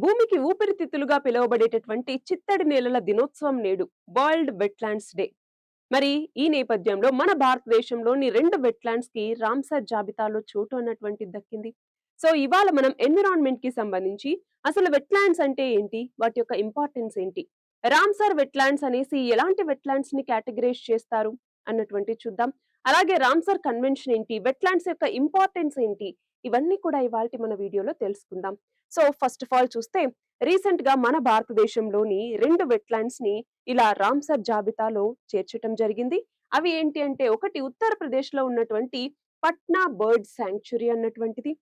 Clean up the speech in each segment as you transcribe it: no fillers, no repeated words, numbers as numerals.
భూమికి ఊపిరితిత్తులుగా పిలువబడేటటువంటి చిత్తడి నేలల దినోత్సవం నేడు వరల్డ్ వెట్లాండ్స్ డే. మరి ఈ నేపథ్యంలో మన భారతదేశంలోని 2 వెట్లాండ్స్ కి రామ్సర్ జాబితాలో చోటు అన్నటువంటిది దక్కింది. సో ఇవాళ మనం ఎన్విరాన్మెంట్ కి సంబంధించి అసలు వెట్లాండ్స్ అంటే ఏంటి? వాటి యొక్క ఇంపార్టెన్స్ ఏంటి? రామ్సర్ వెట్లాండ్స్ అనేసి ఎలాంటి వెట్లాండ్స్ ని కేటగరైజ్ చేస్తారు అన్నటువంటిది చూద్దాం. అలాగే రామ్సర్ కన్వెన్షన్ ఏంటి? వెట్లాండ్స్ యొక్క ఇంపార్టెన్స్ ఏంటి? ఇవన్నీ కూడా ఇవాల్టి మన వీడియోలో తెలుసుకుందాం. సో ఫస్ట్ ఆఫ్ ఆల్ చూస్తే రీసెంట్ గా మన భారతదేశంలోని 2 వెట్లాండ్స్ ని ఇలా రామ్సర్ జాబితాలో చేర్చటం జరిగింది. అవి ఏంటి అంటే ఒకటి ఉత్తరప్రదేశ్ లో ఉన్నటువంటి పట్నా బర్డ్ శాంక్చురీ అన్నటువంటిది.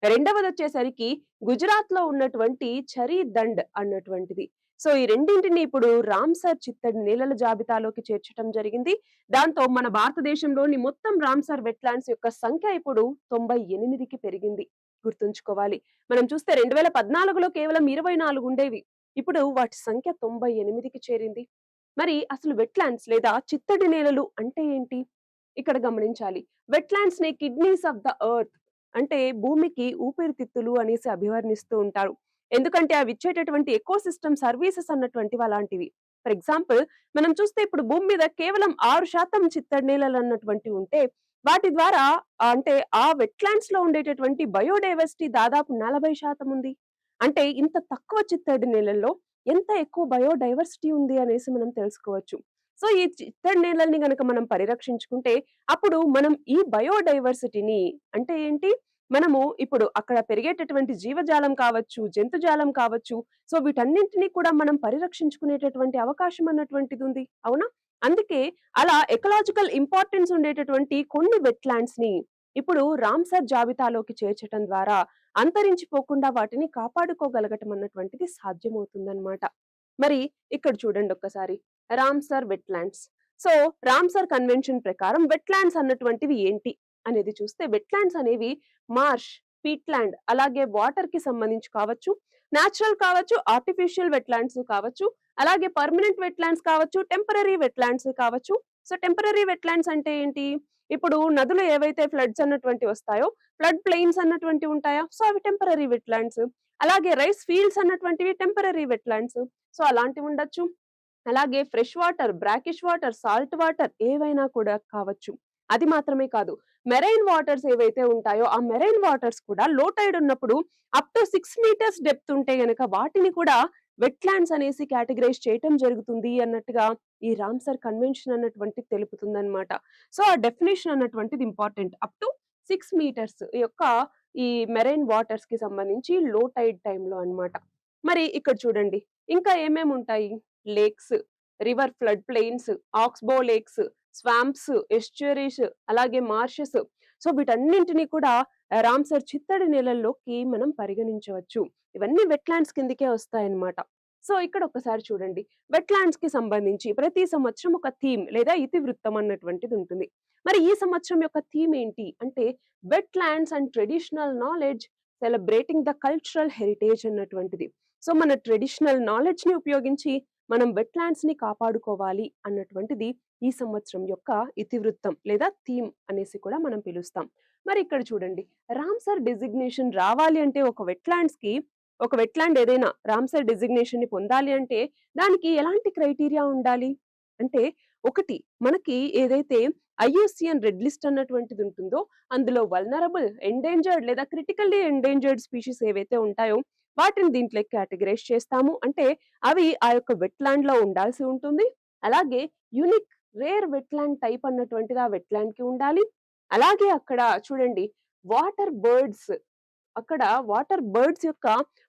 రెండవది వచ్చేసరికి గుజరాత్ లో ఉన్నటువంటి చరీ దండ్ అన్నటువంటిది. సో ఈ రెండింటిని ఇప్పుడు రామ్సర్ చిత్తడి నేలల జాబితాలోకి చేర్చడం జరిగింది. దాంతో మన భారతదేశంలోని మొత్తం రామ్సర్ వెట్లాండ్స్ యొక్క సంఖ్య ఇప్పుడు 98కి పెరిగింది. గుర్తుంచుకోవాలి. మనం చూస్తే 2014లో కేవలం 24 ఉండేవి. ఇప్పుడు వాటి సంఖ్య 98కి చేరింది. మరి అసలు వెట్లాండ్స్ లేదా చిత్తడి నేలలు అంటే ఏంటి? ఇక్కడ గమనించాలి. వెట్లాండ్స్ ని కిడ్నీస్ ఆఫ్ ద ఎర్త్ అంటే భూమికి ఊపిరితిత్తులు అనేసి అభివర్ణిస్తూ ఉంటారు. ఎందుకంటే అవి ఇచ్చేటటువంటి ఎకోసిస్టమ్ సర్వీసెస్ అన్నటువంటివి అలాంటివి. ఫర్ ఎగ్జాంపుల్ మనం చూస్తే ఇప్పుడు భూమి మీద కేవలం 6% చిత్తడి నేలలు అన్నటువంటివి ఉంటే వాటి ద్వారా అంటే ఆ వెట్లాండ్స్ లో ఉండేటటువంటి బయోడైవర్సిటీ దాదాపు 40% ఉంది. అంటే ఇంత తక్కువ చిత్తడి నేలల్లో ఎంత ఎక్కువ బయోడైవర్సిటీ ఉంది అనేసి మనం తెలుసుకోవచ్చు. సో ఈ చిత్తడి నేలల్ని గనక మనం పరిరక్షించుకుంటే అప్పుడు మనం ఈ బయోడైవర్సిటీని అంటే ఏంటి? మనము ఇప్పుడు అక్కడ పెరిగేటటువంటి జీవజాలం కావచ్చు, జంతుజాలం కావచ్చు. సో వీటన్నింటినీ కూడా మనం పరిరక్షించుకునేటటువంటి అవకాశం అన్నటువంటిది ఉంది. అవునా? అందుకే అలా ఎకలాజికల్ ఇంపార్టెన్స్ ఉండేటటువంటి కొన్ని వెట్లాండ్స్ ని ఇప్పుడు రామ్సర్ జాబితాలోకి చేర్చడం ద్వారా అంతరించిపోకుండా వాటిని కాపాడుకోగలగటం అన్నటువంటిది సాధ్యమవుతుందన్నమాట. మరి ఇక్కడ చూడండి ఒక్కసారి Ramsar wetlands. So Ramsar convention ప్రకారం వెట్లాండ్స్ అన్నటువంటివి ఏంటి అనేది చూస్తే వెట్లాండ్స్ అనేవి మార్ష్, పీట్లాండ్ అలాగే వాటర్ కి సంబంధించి కావచ్చు, నేచురల్ కావచ్చు, ఆర్టిఫిషియల్ వెట్లాండ్స్ కావచ్చు, అలాగే పర్మనెంట్ వెట్లాండ్స్ కావచ్చు, టెంపరరీ వెట్లాండ్స్ కావచ్చు. సో టెంపరరీ వెట్లాండ్స్ అంటే ఏంటి? ఇప్పుడు నదులు ఏవైతే ఫ్లడ్స్ అన్నటువంటి వస్తాయో ఫ్లడ్ ప్లెయిన్స్ అన్నటువంటి ఉంటాయా? సో అవి టెంపరరీ వెట్లాండ్స్. అలాగే రైస్ ఫీల్డ్స్ అన్నటువంటివి టెంపరరీ వెట్లాండ్స్. సో అలాంటివి ఉండొచ్చు. అలాగే fresh water, brackish water, salt water ఏవైనా కూడా కావచ్చు. అది మాత్రమే కాదు. మెరైన్ వాటర్స్ ఏవైతే ఉంటాయో ఆ మెరైన్ వాటర్స్ కూడా లో టైడ్ ఉన్నప్పుడు అప్ టు 6 మీటర్స్ డెప్త్ ఉంటే గనక వాటిని కూడా వెట్లాండ్స్ అనేసి కేటగరైజ్ చేయటం జరుగుతుంది అన్నట్టుగా ఈ రామ్సర్ కన్వెన్షన్ అన్నటువంటిది తెలుపుతుందన్నమాట. సో ఆ డెఫినేషన్ అన్నటువంటిది ఇంపార్టెంట్. అప్ టు 6 మీటర్స్ యొక్క ఈ మెరైన్ వాటర్స్ కి సంబంధించి లో టైడ్ టైంలో అన్నమాట. మరి ఇక్కడ చూడండి ఇంకా ఏమేమి ఉంటాయి? Lakes, river flood plains, oxbow lakes, swamps, estuaries, అలాగే మార్షెస్. సో వీటన్నింటినీ కూడా రామ్సర్ చిత్తడి నేలల్లోకి మనం పరిగణించవచ్చు. ఇవన్నీ వెట్లాండ్స్ కిందకే వస్తాయన్నమాట. సో ఇక్కడ ఒక్కసారి చూడండి. వెట్లాండ్స్ కి సంబంధించి ప్రతి సంవత్సరం ఒక థీమ్ లేదా ఇతివృత్తం అన్నటువంటిది ఉంటుంది. మరి ఈ సంవత్సరం యొక్క థీమ్ ఏంటి అంటే wetlands and traditional knowledge celebrating the cultural heritage అన్నటువంటిది. సో మన ట్రెడిషనల్ నాలెడ్జ్ ని ఉపయోగించి మనం వెట్లాండ్స్ ని కాపాడుకోవాలి అన్నటువంటిది ఈ సంవత్సరం యొక్క ఇతివృత్తం లేదా థీమ్ అనేసి కూడా మనం పిలుస్తాం. మరి ఇక్కడ చూడండి రామ్సర్ డెసిగ్నేషన్ రావాలి అంటే ఒక వెట్లాండ్ ఏదైనా రామ్సర్ డెసిగ్నేషన్ ని పొందాలి అంటే దానికి ఎలాంటి క్రైటీరియా ఉండాలి అంటే ఒకటి మనకి ఏదైతే ఐయుసిఎన్ రెడ్ లిస్ట్ అన్నటువంటిది ఉంటుందో అందులో వల్నరబుల్, ఎండేంజర్డ్ లేదా క్రిటికల్లీ ఎండేంజర్డ్ స్పీషీస్ ఏవైతే ఉంటాయో వాటిని దీంట్లో కేటగరైజ్ చేస్తాము. అంటే అవి ఆ యొక్క వెట్లాండ్ లో ఉండాల్సి ఉంటుంది. అలాగే యూనిక్ రేర్ వెట్లాండ్ టైప్ అన్నటువంటిది ఆ వెట్లాండ్ కి ఉండాలి. అలాగే అక్కడ చూడండి వాటర్ బర్డ్స్, అక్కడ వాటర్ బర్డ్స్ యొక్క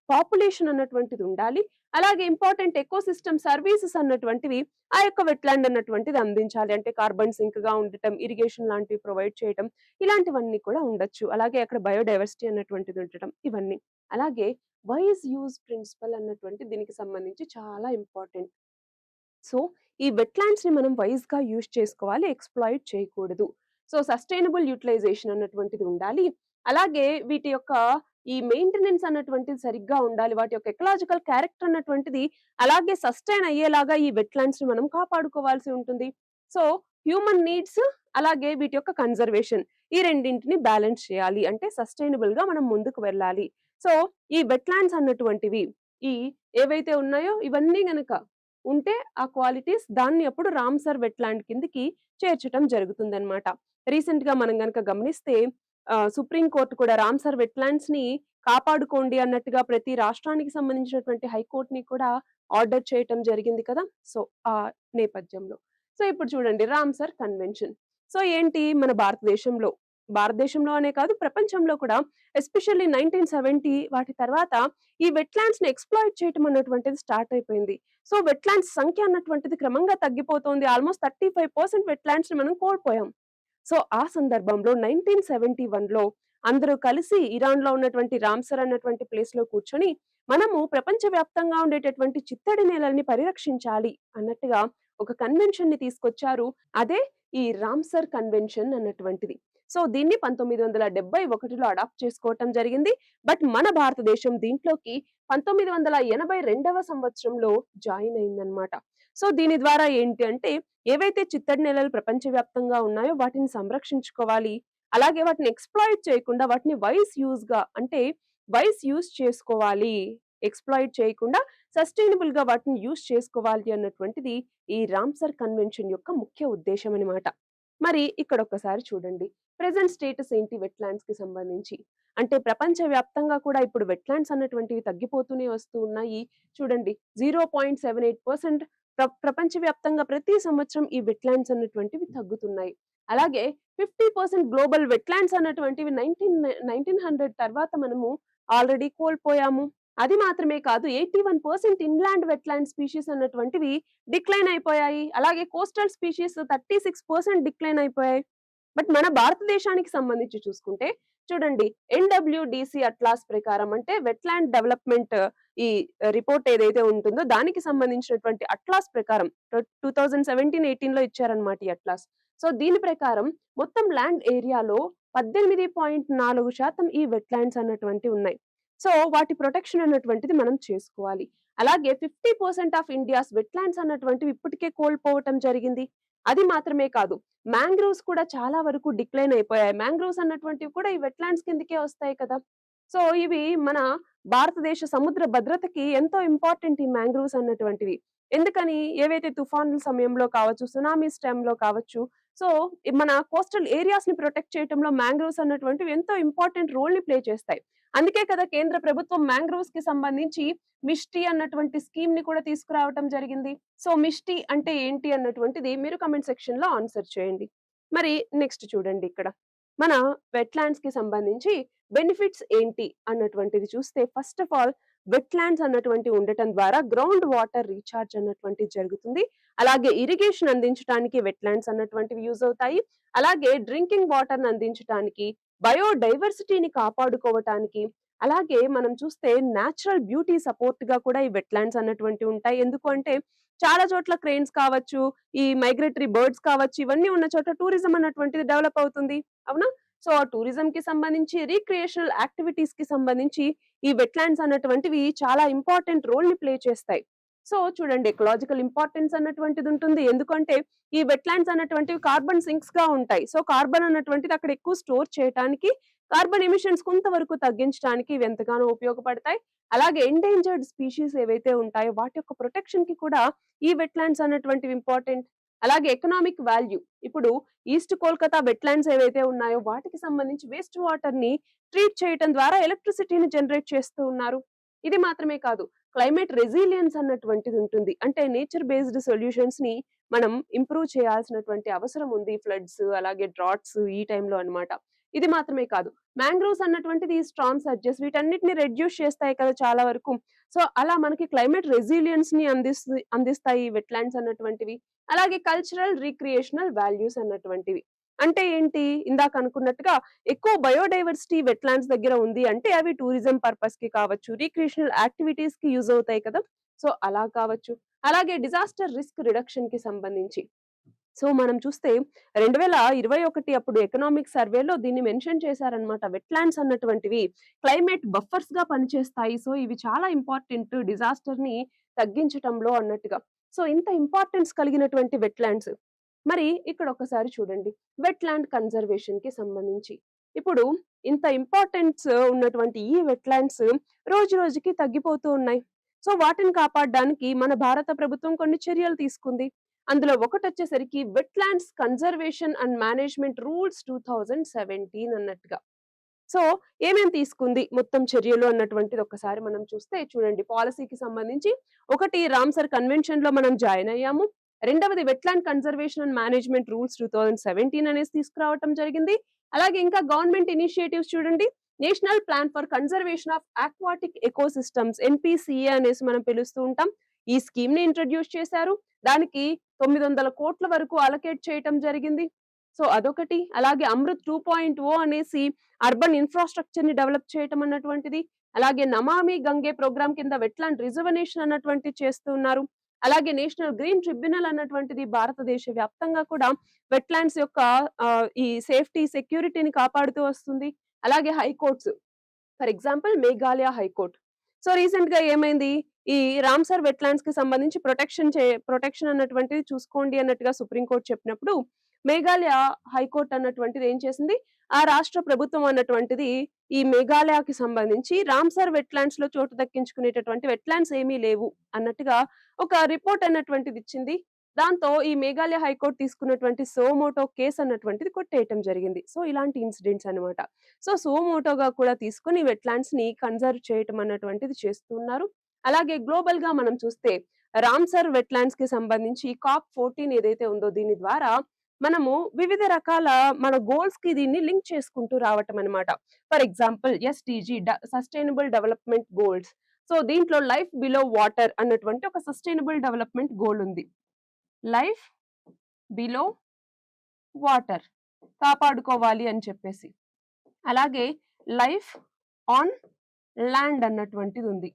పాపులేషన్ అన్నటువంటిది ఉండాలి. అలాగే ఇంపార్టెంట్ ఎకోసిస్టమ్ సర్వీసెస్ అన్నటువంటివి ఆ యొక్క వెట్లాండ్ అన్నటువంటిది అందించాలి. అంటే కార్బన్ సింక్ గా ఉండటం, ఇరిగేషన్ లాంటివి ప్రొవైడ్ చేయటం ఇలాంటివన్నీ కూడా ఉండొచ్చు. అలాగే అక్కడ బయోడైవర్సిటీ అన్నటువంటిది ఉండటం ఇవన్నీ. అలాగే వైజ్ యూజ్ ప్రిన్సిపల్ అన్నటువంటి దీనికి సంబంధించి చాలా ఇంపార్టెంట్. సో ఈ వెట్లాండ్స్ ని మనం వైజ్ గా యూజ్ చేసుకోవాలి, ఎక్స్‌ప్లాయిట్ చేయకూడదు. సో సస్టైనబుల్ యూటిలైజేషన్ అన్నటువంటిది ఉండాలి. అలాగే వీటి యొక్క ఈ మెయింటెనెన్స్ అన్నటువంటిది సరిగ్గా ఉండాలి. వాటి యొక్క ఎకలాజికల్ క్యారెక్టర్ అన్నటువంటిది అలాగే సస్టైన్ అయ్యేలాగా ఈ వెట్లాండ్స్ ని మనం కాపాడుకోవాల్సి ఉంటుంది. సో హ్యూమన్ నీడ్స్ అలాగే వీటి యొక్క కన్జర్వేషన్ ఈ రెండింటిని బ్యాలెన్స్ చేయాలి. అంటే సస్టైనబుల్ గా మనం ముందుకు వెళ్ళాలి. సో ఈ వెట్లాండ్స్ అన్నటువంటివి ఈ ఏవైతే ఉన్నాయో ఇవన్నీ గనక ఉంటే ఆ క్వాలిటీస్ దాన్ని అప్పుడు రామ్సర్ వెట్లాండ్ కిందకి చేర్చటం జరుగుతుందన్నమాట. రీసెంట్‌గా మనం గనక గమనిస్తే సుప్రీం కోర్ట్ కూడా రామ్సర్ వెట్లాండ్స్‌ని కాపాడుకోండి అన్నట్టుగా ప్రతి రాష్ట్రానికి సంబంధించినటువంటి హైకోర్ట్‌ని కూడా ఆర్డర్ చేయటం జరిగింది కదా! సో, ఆ నేపథ్యంలో. సో, ఇప్పుడు చూడండి రామ్సర్ కన్వెన్షన్. సో, ఏంటి మన భారతదేశంలో అనే కాదు ప్రపంచంలో కూడా ఎస్పెషల్లీ 1970 వాటి తర్వాత ఈ వెట్లాండ్స్‌ని ఎక్స్‌ప్లాయిట్ చేయటం అన్నటువంటిది స్టార్ట్ అయిపోయింది. సో, వెట్లాండ్స్ సంఖ్య అన్నటువంటిది క్రమంగా తగ్గిపోతోంది. ఆల్‌మోస్ట్ 35% వెట్లాండ్స్‌ని మనం కోల్పోయాం. సో, ఆ సందర్భంలో 1971లో అందరూ కలిసి ఇరాన్‌లో ఉన్నటువంటి రామ్సర్ అన్నటువంటి ప్లేస్‌లో కూర్చొని, మనము ప్రపంచవ్యాప్తంగా ఉండేటటువంటి చిత్తడి నేలల్ని పరిరక్షించాలి అన్నట్టుగా ఒక కన్వెన్షన్‌ని తీసుకొచ్చారు. అదే ఈ రామ్సర్ కన్వెన్షన్ అన్నటువంటిది. సో, దీన్ని 1971లో అడాప్ట్ చేసుకోవటం జరిగింది. బట్ మన భారతదేశం దీంట్లోకి 1982వ సంవత్సరంలో జాయిన్ అయిందన్నమాట. సో, దీని ద్వారా ఏంటి అంటే ఏవైతే చిత్తడి నేలలు ప్రపంచవ్యాప్తంగా ఉన్నాయో వాటిని సంరక్షించుకోవాలి. అలాగే వాటిని ఎక్స్‌ప్లాయిట్ చేయకుండా వాటిని వైస్ యూజ్ చేసుకోవాలి. ఎక్స్‌ప్లాయిట్ చేయకుండా సస్టైనబుల్‌గా వాటిని యూజ్ చేసుకోవాలి అన్నటువంటిది ఈ రామ్సర్ కన్వెన్షన్ యొక్క ముఖ్య ఉద్దేశ్యం అన్నమాట. మరి ఇక్కడ ఒక్కసారి చూడండి. ప్రెజెంట్ స్టేటస్ ఏంటి వెట్లాండ్స్‌కి సంబంధించి? అంటే ప్రపంచవ్యాప్తంగా కూడా ఇప్పుడు వెట్లాండ్స్ అన్నటువంటివి తగ్గిపోతూనే వస్తూ ఉన్నాయి. చూడండి 0.78% ప్రపంచవ్యాప్తంగా ప్రతి సంవత్సరం ఈ వెట్లాండ్స్ అన్నటువంటివి తగ్గుతున్నాయి. అలాగే 50% గ్లోబల్ వెట్లాండ్స్ అన్నటువంటివి 1900 తర్వాత మనము ఆల్రెడీ కోల్పోయాము. అది మాత్రమే కాదు 81% ఇన్‌లాండ్ వెట్లాండ్ స్పీషీస్ అన్నటువంటివి డిక్లైన్ అయిపోయాయి. అలాగే కోస్టల్ స్పీషీస్ 36% డిక్లైన్ అయిపోయాయి. బట్ మన భారతదేశానికి సంబంధించి చూసుకుంటే చూడండి ఎన్‌డబ్ల్యూడీసీ అట్లాస్ ప్రకారం అంటే వెట్లాండ్ డెవలప్‌మెంట్ ఈ రిపోర్ట్ ఏదైతే ఉంటుందో దానికి సంబంధించినటువంటి అట్లాస్ ప్రకారం 2017, 18లో ఇచ్చారన్నమాట ఈ అట్లాస్. సో, దీని ప్రకారం మొత్తం ల్యాండ్ ఏరియాలో 18.4% ఈ వెట్లాండ్స్ అన్నటువంటివి ఉన్నాయి. సో, వాటి ప్రొటెక్షన్ అన్నటువంటిది మనం చేసుకోవాలి. అలాగే 50% ఆఫ్ ఇండియాస్ వెట్లాండ్స్ అన్నటువంటివి ఇప్పటికే కోల్పోవటం జరిగింది. అది మాత్రమే కాదు మాంగ్రోవ్స్ కూడా చాలా వరకు డిక్లైన్ అయిపోయాయి. మాంగ్రోవ్స్ అన్నటువంటివి కూడా ఈ వెట్లాండ్స్ కిందకే వస్తాయి కదా! సో, ఇవి మన భారతదేశ సముద్ర భద్రతకి ఎంతో ఇంపార్టెంట్ ఈ మాంగ్రోవ్స్ అన్నటువంటివి. ఎందుకని? ఏవైతే తుఫానుల సమయంలో కావచ్చు, సునామీస్ టైమ్‌లో కావచ్చు. సో, మన కోస్టల్ ఏరియాస్‌ని ప్రొటెక్ట్ చేయటంలో మాంగ్రోవ్స్ అన్నటువంటివి ఎంతో ఇంపార్టెంట్ రోల్‌ని ప్లే చేస్తాయి. అందుకే కదా కేంద్ర ప్రభుత్వం మాంగ్రోవ్స్‌కి సంబంధించి మిస్టీ అన్నటువంటి స్కీమ్‌ని కూడా తీసుకురావటం జరిగింది. సో, మిస్టీ అంటే ఏంటి అన్నటువంటిది మీరు కామెంట్ సెక్షన్‌లో ఆన్సర్ చేయండి. మరి నెక్స్ట్ చూడండి ఇక్కడ. మన వెట్లాండ్స్‌కి సంబంధించి బెనిఫిట్స్ ఏంటి అన్నటువంటిది చూస్తే ఫస్ట్ ఆఫ్ ఆల్ వెట్లాండ్స్ అన్నటువంటివి ఉండటం ద్వారా గ్రౌండ్ వాటర్ రీచార్జ్ అన్నటువంటిది జరుగుతుంది. అలాగే ఇరిగేషన్ అందించడానికి వెట్లాండ్స్ అన్నటువంటివి యూజ్ అవుతాయి. అలాగే డ్రింకింగ్ వాటర్‌ని అందించటానికి, బయోడైవర్సిటీని కాపాడుకోవటానికి, అలాగే మనం చూస్తే నేచురల్ బ్యూటీ సపోర్ట్‌గా కూడా ఈ వెట్లాండ్స్ అన్నటువంటివి ఉంటాయి. ఎందుకు అంటే చాలా చోట్ల క్రేన్స్ కావచ్చు, ఈ మైగ్రేటరీ బర్డ్స్ కావచ్చు, ఇవన్నీ ఉన్న చోట టూరిజం అన్నటువంటిది డెవలప్ అవుతుంది. అవునా? సో, ఆ టూరిజంకి సంబంధించి, రిక్రియేషనల్ యాక్టివిటీస్‌కి సంబంధించి ఈ వెట్లాండ్స్ అన్నటువంటివి చాలా ఇంపార్టెంట్ రోల్‌ని ప్లే చేస్తాయి. సో, చూడండి ఎకలాజికల్ ఇంపార్టెన్స్ అన్నటువంటిది ఉంటుంది. ఎందుకంటే ఈ వెట్లాండ్స్ అన్నటువంటివి కార్బన్ సింక్స్‌గా ఉంటాయి. సో, కార్బన్ అన్నటువంటిది అక్కడ ఎక్కువ స్టోర్ చేయటానికి, కార్బన్ ఎమిషన్స్ కొంతవరకు తగ్గించడానికి ఇవి ఎంతగానో ఉపయోగపడతాయి. అలాగే ఎండేంజర్డ్ స్పీషీస్ ఏవైతే ఉంటాయో వాటి యొక్క ప్రొటెక్షన్‌కి కూడా ఈ వెట్లాండ్స్ అన్నటువంటివి ఇంపార్టెంట్. అలాగే ఎకనామిక్ వాల్యూ. ఇప్పుడు ఈస్ట్ కోల్‌కతా వెట్లాండ్స్ ఏవైతే ఉన్నాయో వాటికి సంబంధించి వేస్ట్ వాటర్‌ని ట్రీట్ చేయటం ద్వారా ఎలక్ట్రిసిటీని జనరేట్ చేస్తూ ఉన్నారు. ఇది మాత్రమే కాదు క్లైమేట్ రెసిలియన్స్ అన్నటువంటిది ఉంటుంది. అంటే నేచర్ బేస్డ్ సొల్యూషన్స్‌ని మనం ఇంప్రూవ్ చేయాల్సినటువంటి అవసరం ఉంది. ఫ్లడ్స్ అలాగే డ్రాట్స్ ఈ టైంలో అన్నమాట. ఇది మాత్రమే కాదు మాంగ్రోవ్స్ అన్నటువంటిది స్టార్మ్ సర్జెస్ వీటన్నిటిని రెడ్యూస్ చేస్తాయి కదా చాలా వరకు. సో, అలా మనకి క్లైమేట్ రెసిలియన్స్‌ని అందిస్తాయి వెట్లాండ్స్ అన్నటువంటివి. అలాగే కల్చరల్, రిక్రియేషనల్ వాల్యూస్ అన్నటువంటివి. అంటే ఏంటి? ఇందాక అనుకున్నట్టుగా ఎక్కువ బయోడైవర్సిటీ వెట్లాండ్స్ దగ్గర ఉంది అంటే అవి టూరిజం పర్పస్‌కి కావచ్చు, రిక్రియేషనల్ యాక్టివిటీస్‌కి యూజ్ అవుతాయి కదా! సో, అలా కావచ్చు. అలాగే డిజాస్టర్ రిస్క్ రిడక్షన్‌కి సంబంధించి. సో, మనం చూస్తే 2021 అప్పుడు ఎకనామిక్ సర్వేలో దీన్ని మెన్షన్ చేశారన్నమాట. వెట్లాండ్స్ అన్నటువంటివి క్లైమేట్ బఫర్స్‌గా పనిచేస్తాయి. సో, ఇవి చాలా ఇంపార్టెంట్ డిజాస్టర్‌ని తగ్గించటంలో అన్నట్టుగా. సో, ఇంత ఇంపార్టెన్స్ కలిగినటువంటి వెట్లాండ్స్. మరి ఇక్కడ ఒకసారి చూడండి. వెట్లాండ్ కన్జర్వేషన్‌కి సంబంధించి. ఇప్పుడు ఇంత ఇంపార్టెన్స్ ఉన్నటువంటి ఈ వెట్లాండ్స్ రోజు రోజుకి తగ్గిపోతూ ఉన్నాయి. సో వాటిని కాపాడడానికి మన భారత ప్రభుత్వం కొన్ని చర్యలు తీసుకుంది. అందులో ఒకటొచ్చేసరికి wetlands conservation and management rules 2017 అన్నట్టుగా. సో ఏమేం తీసుకుంది మొత్తం చర్యలు అన్నటువంటిది ఒక్కసారి మనం చూస్తే చూడండి, పాలసీకి సంబంధించి ఒకటి రామ్సర్ కన్వెన్షన్ లో మనం జాయిన్ అయ్యాము. రెండవది wetland conservation and management rules 2017 అనేసి తీసుకురావటం జరిగింది. అలాగే ఇంకా గవర్నమెంట్ ఇనిషియేటివ్స్ చూడండి, national plan for conservation of aquatic ecosystems NPCA అనేసి మనం పిలుస్తూ ఉంటాం. ఈ స్కీమ్ ని ఇంట్రడ్యూస్ చేశారు. దానికి 900 కోట్ల వరకు అలొకేట్ చేయటం జరిగింది. సో అదొకటి. అలాగే అమృత్ 2.0 అనేసి అర్బన్ ఇన్ఫ్రాస్ట్రక్చర్ ని డెవలప్ చేయటం అన్నటువంటిది. అలాగే నమామి గంగే ప్రోగ్రామ్ కింద వెట్లాండ్ రిజర్వనేషన్ అన్నటువంటిది చేస్తూ ఉన్నారు. అలాగే నేషనల్ గ్రీన్ ట్రిబ్యునల్ అన్నటువంటిది భారతదేశ వ్యాప్తంగా కూడా వెట్లాండ్స్ యొక్క ఈ సేఫ్టీ సెక్యూరిటీని కాపాడుతూ వస్తుంది. అలాగే high courts, for example Meghalaya high court. So recent గా ఏమైంది, ఈ రామ్సర్ వెట్లాండ్స్ కి సంబంధించి ప్రొటెక్షన్ అన్నటువంటిది చూసుకోండి అన్నట్టుగా సుప్రీంకోర్టు చెప్పినప్పుడు మేఘాలయ హైకోర్టు అన్నటువంటిది ఏం చేసింది, ఆ రాష్ట్ర ప్రభుత్వం అన్నటువంటిది ఈ మేఘాలయకి సంబంధించి రామ్సర్ వెట్లాండ్స్ లో చోటు దక్కించుకునేటటువంటి వెట్లాండ్స్ ఏమీ లేవు అన్నట్టుగా ఒక రిపోర్ట్ అన్నటువంటిది ఇచ్చింది. దాంతో ఈ మేఘాలయ హైకోర్టు తీసుకున్నటువంటి సోమోటో కేసు అన్నటువంటిది కొట్టేయటం జరిగింది. సో ఇలాంటి ఇన్సిడెంట్స్ అనమాట. సో సోమోటోగా కూడా తీసుకుని వెట్లాండ్స్ ని కన్జర్వ్ చేయటం అన్నటువంటిది చేస్తున్నారు. అలాగే గ్లోబల్ గా మనం చూస్తే రామ్సర్ వెట్లాండ్స్ కి సంబంధించి COP14 ఏదైతే ఉందో దీని ద్వారా మనము వివిధ రకాల మన గోల్స్ కి దీన్ని లింక్ చేసుకుంటూ రావటం అనమాట. For example SDG sustainable development goals. So దీంట్లో లైఫ్ బిలో వాటర్ అన్నటువంటి ఒక సస్టైనబుల్ డెవలప్మెంట్ గోల్ ఉంది. లైఫ్ బిలో వాటర్ కాపాడుకోవాలి అని చెప్పేసి. అలాగే లైఫ్ ఆన్ ల్యాండ్ అన్నటువంటిది ఉంది.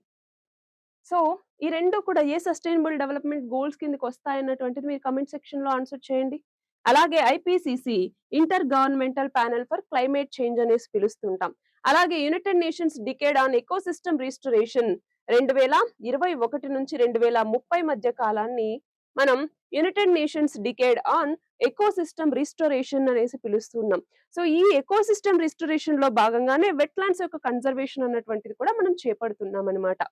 సో ఈ రెండు కూడా ఏ సస్టైనబుల్ డెవలప్మెంట్ గోల్స్ కిందకి వస్తాయన్నటువంటిది మీరు కమెంట్ సెక్షన్ లో ఆన్సర్ చేయండి. అలాగే IPCC inter governmental panel for climate change అనేసి పిలుస్తుంటాం. అలాగే United nations decade on ecosystem restoration 2021 నుంచి 2030 మధ్య కాలాన్ని మనం United nations decade on ecosystem restoration అనేసి పిలుస్తున్నాం. సో ఈ ఎకోసిస్టమ్ రిస్టోరేషన్ లో భాగంగానే వెట్లాండ్స్ యొక్క కన్జర్వేషన్ అన్నటువంటిది కూడా మనం చేపడుతున్నాం అనమాట.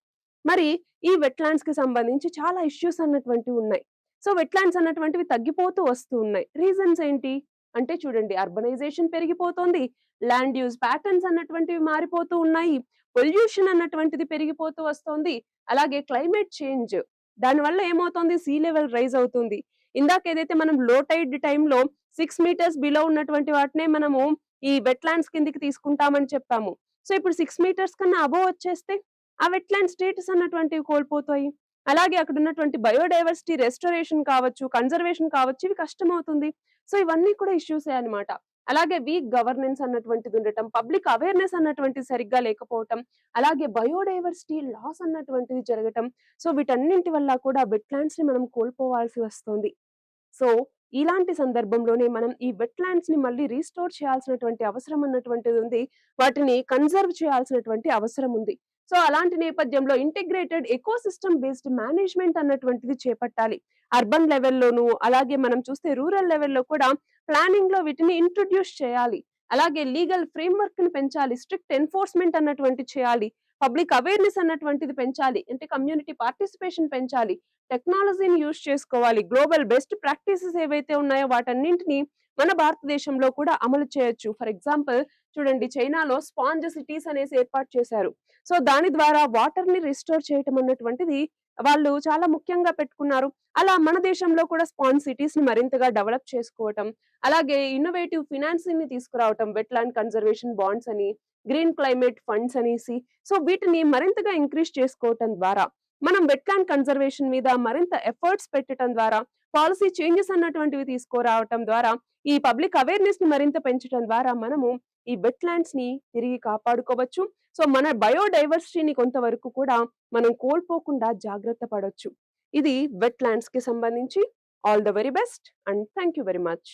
మరి ఈ వెట్లాండ్స్ కి సంబంధించి చాలా ఇష్యూస్ అన్నటువంటివి ఉన్నాయి. సో వెట్లాండ్స్ అన్నటువంటివి తగ్గిపోతూ వస్తూ ఉన్నాయి. రీజన్స్ ఏంటి అంటే చూడండి, అర్బనైజేషన్ పెరిగిపోతుంది, ల్యాండ్ యూజ్ ప్యాటర్న్స్ అన్నటువంటివి మారిపోతూ ఉన్నాయి, పొల్యూషన్ అన్నటువంటిది పెరిగిపోతూ వస్తుంది, అలాగే క్లైమేట్ చేంజ్ దానివల్ల ఏమవుతుంది, సీ లెవెల్ రైజ్ అవుతుంది. ఇందాక ఏదైతే మనం లో టైడ్ టైంలో 6 మీటర్స్ బిలో ఉన్నటువంటి వాటినే మనము ఈ వెట్లాండ్స్ కిందికి తీసుకుంటామని చెప్పాము. సో ఇప్పుడు 6 మీటర్స్ కన్నా అబోవ్ వచ్చేస్తే ఆ వెట్లాండ్ స్టేటస్ అన్నటువంటివి కోల్పోతాయి. అలాగే అక్కడ ఉన్నటువంటి బయోడైవర్సిటీ రెస్టోరేషన్ కావచ్చు, కన్జర్వేషన్ కావచ్చు, ఇవి కష్టం అవుతుంది. సో ఇవన్నీ కూడా ఇష్యూసే అనమాట. అలాగే వీక్ గవర్నెన్స్ అన్నటువంటిది ఉండటం, పబ్లిక్ అవేర్నెస్ అన్నటువంటిది సరిగ్గా లేకపోవటం, అలాగే బయోడైవర్సిటీ లాస్ అన్నటువంటిది జరగటం. సో వీటన్నింటి వల్ల కూడా వెట్లాండ్స్ ని మనం కోల్పోవాల్సి వస్తుంది. సో ఇలాంటి సందర్భంలోనే మనం ఈ వెట్లాండ్స్ ని మళ్ళీ రీస్టోర్ చేయాల్సినటువంటి అవసరం అన్నటువంటిది ఉంది. వాటిని కన్జర్వ్ చేయాల్సినటువంటి అవసరం ఉంది. సో అలాంటి నేపథ్యంలో ఇంటిగ్రేటెడ్ ఎకోసిస్టమ్ బేస్డ్ మేనేజ్మెంట్ అన్నటువంటిది చేపట్టాలి. అర్బన్ లెవెల్లోను, అలాగే మనం చూస్తే రూరల్ లెవెల్లో కూడా ప్లానింగ్ లో వీటిని ఇంట్రొడ్యూస్ చేయాలి. అలాగే లీగల్ ఫ్రేమ్వర్క్ ని పెంచాలి, స్ట్రిక్ట్ ఎన్ఫోర్స్మెంట్ అన్నటువంటి చేయాలి, పబ్లిక్ అవేర్నెస్ అన్నటువంటిది పెంచాలి, అంటే కమ్యూనిటీ పార్టిసిపేషన్ పెంచాలి, టెక్నాలజీని యూజ్ చేసుకోవాలి, గ్లోబల్ బెస్ట్ ప్రాక్టీసెస్ ఏవైతే ఉన్నాయో వాటన్నింటినీ మన భారతదేశంలో కూడా అమలు చేయొచ్చు. ఫర్ ఎగ్జాంపుల్ చూడండి, చైనాలో స్పాంజ్ సిటీస్ అనేసి ఏర్పాటు చేశారు. సో దాని ద్వారా వాటర్ ని రిస్టోర్ చేయటం అన్నటువంటిది వాళ్ళు చాలా ముఖ్యంగా పెట్టుకున్నారు. అలా మన దేశంలో కూడా స్పాంజ్ సిటీస్ ని మరింతగా డెవలప్ చేసుకోవటం, అలాగే ఇన్నోవేటివ్ ఫినాన్సింగ్ ని తీసుకురావటం, వెట్లాండ్ కన్జర్వేషన్ బాండ్స్ అని, గ్రీన్ క్లైమేట్ ఫండ్స్ అనేసి, సో వీటిని మరింతగా ఇంక్రీజ్ చేసుకోవటం ద్వారా మనం వెట్లాండ్ కన్జర్వేషన్ మీద మరింత ఎఫర్ట్స్ పెట్టడం ద్వారా, పాలసీ చేంజెస్ అన్నటువంటివి తీసుకురావటం ద్వారా, ఈ పబ్లిక్ అవేర్నెస్ ని మరింత పెంచడం ద్వారా మనము ఈ వెట్లాండ్స్ ని తిరిగి కాపాడుకోవచ్చు. సో మన బయోడైవర్సిటీని కొంతవరకు కూడా మనం కోల్పోకుండా జాగ్రత్త పడొచ్చు. ఇది వెట్లాండ్స్ కి సంబంధించి. All the very best and thank you very much.